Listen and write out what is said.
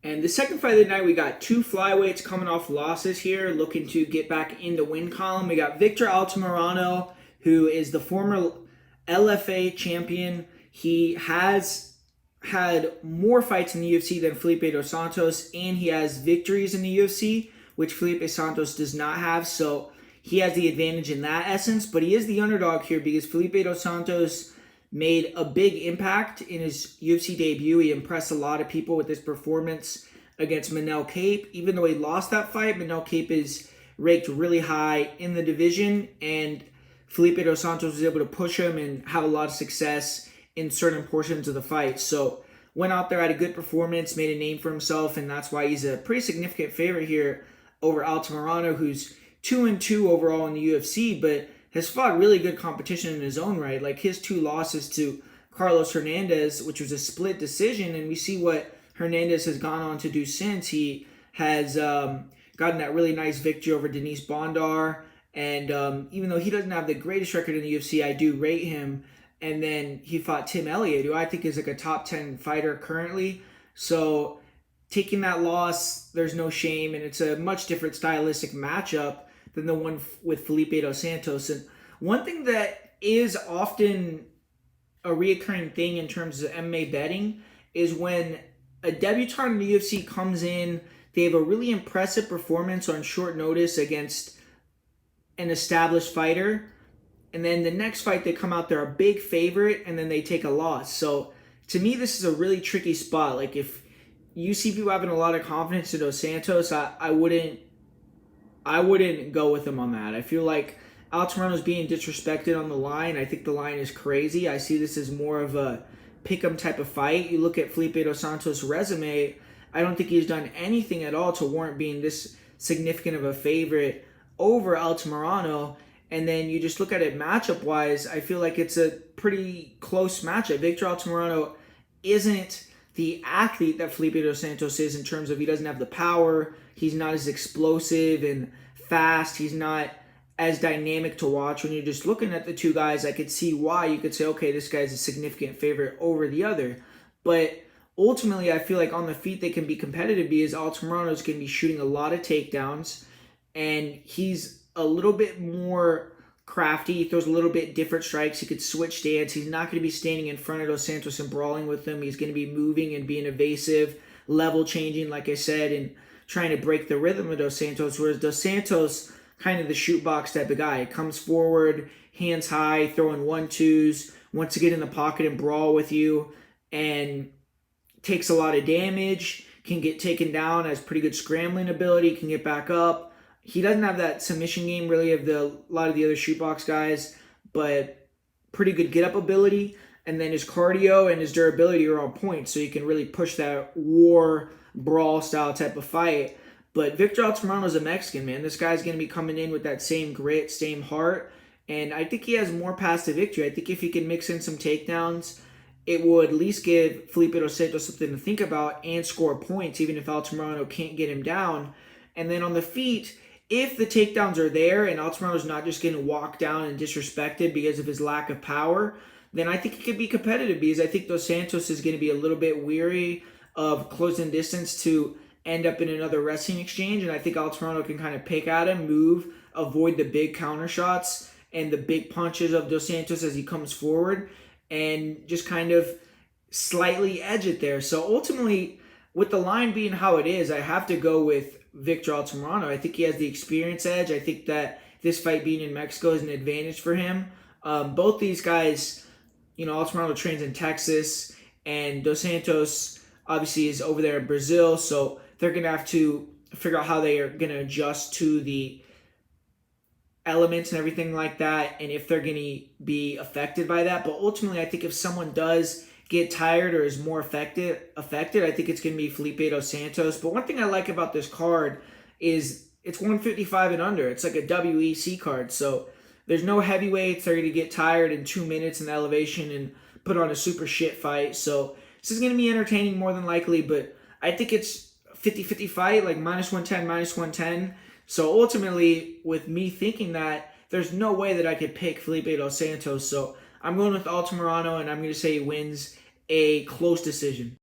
And the second fight of the night, we got two flyweights coming off losses here, looking to get back in the win column. We got Victor Altamirano, who is the former LFA champion. He has had more fights in the UFC than Felipe dos Santos, and he has victories in the UFC, which Felipe Santos does not have. So he has the advantage in that essence, but he is the underdog here because Felipe dos Santos made a big impact in his UFC debut. He impressed a lot of people with his performance against Manel Kape. Even though he lost that fight, Manel Kape is ranked really high in the division, and Felipe dos Santos was able to push him and have a lot of success in certain portions of the fight. So went out there, had a good performance, made a name for himself, and that's why he's a pretty significant favorite here over Altamirano, who's 2-2 overall in the UFC, but has fought really good competition in his own right. Like his two losses to Carlos Hernandez, which was a split decision, and we see what Hernandez has gone on to do since. He has gotten that really nice victory over Denise Bondar, and even though he doesn't have the greatest record in the UFC, I do rate him. And then he fought Tim Elliott, who I think is like a top 10 fighter currently. So taking that loss, there's no shame, and it's a much different stylistic matchup than the one with Felipe dos Santos. And one thing that is often a reoccurring thing in terms of MMA betting is when a debutant in the UFC comes in, they have a really impressive performance on short notice against an established fighter, and then the next fight they come out, they're a big favorite, and then they take a loss. So to me, this is a really tricky spot. Like if you see people having a lot of confidence in Dos Santos, I wouldn't go with him on that. I feel like Altamirano's being disrespected on the line. I think the line is crazy. I see this as more of a pick'em type of fight. You look at Felipe dos Santos' resume, I don't think he's done anything at all to warrant being this significant of a favorite over Altamirano. And then you just look at it matchup-wise, I feel like it's a pretty close matchup. Victor Altamirano isn't the athlete that Felipe dos Santos is in terms of he doesn't have the power. He's not as explosive and fast. He's not as dynamic to watch. When you're just looking at the two guys, I could see why you could say, okay, this guy's a significant favorite over the other. But ultimately, I feel like on the feet they can be competitive because Altamirano's going to be shooting a lot of takedowns, and he's a little bit more crafty. He throws a little bit different strikes. He could switch stance. He's not going to be standing in front of Dos Santos and brawling with him. He's going to be moving and being evasive, level changing, like I said, and trying to break the rhythm of Dos Santos, whereas Dos Santos, kind of the shoot box type of guy, comes forward, hands high, throwing 1-2s, wants to get in the pocket and brawl with you, and takes a lot of damage, can get taken down, has pretty good scrambling ability, can get back up. He doesn't have that submission game really of a lot of the other shoot box guys, but pretty good get up ability. And then his cardio and his durability are on point, so he can really push that war brawl style type of fight. But Victor Altamirano is a Mexican, man. This guy's going to be coming in with that same grit, same heart, and I think he has more paths to victory. I think if he can mix in some takedowns, it would at least give Felipe dos Santos something to think about and score points, even if Altamirano can't get him down. And then on the feet, if the takedowns are there and Altamirano's not just getting walked down and disrespected because of his lack of power, then I think it could be competitive because I think Dos Santos is going to be a little bit weary of closing distance to end up in another wrestling exchange. And I think Altamirano can kind of pick at him, move, avoid the big counter shots and the big punches of Dos Santos as he comes forward, and just kind of slightly edge it there. So ultimately, with the line being how it is, I have to go with Victor Altamirano. I think he has the experience edge. I think that this fight being in Mexico is an advantage for him. Both these guys, Altamirano trains in Texas, and Dos Santos obviously is over there in Brazil, so they're going to have to figure out how they are going to adjust to the elements and everything like that, and if they're going to be affected by that. But ultimately, I think if someone does get tired or is more affected, I think it's going to be Felipe dos Santos. But one thing I like about this card is it's 155 and under. It's like a WEC card, so there's no heavyweights. They're going to get tired in 2 minutes in the elevation and put on a super shit fight. So this is going to be entertaining more than likely, but I think it's 50-50 fight, like -110, -110. So ultimately, with me thinking that, there's no way that I could pick Felipe dos Santos. So I'm going with Altamirano, and I'm going to say he wins a close decision.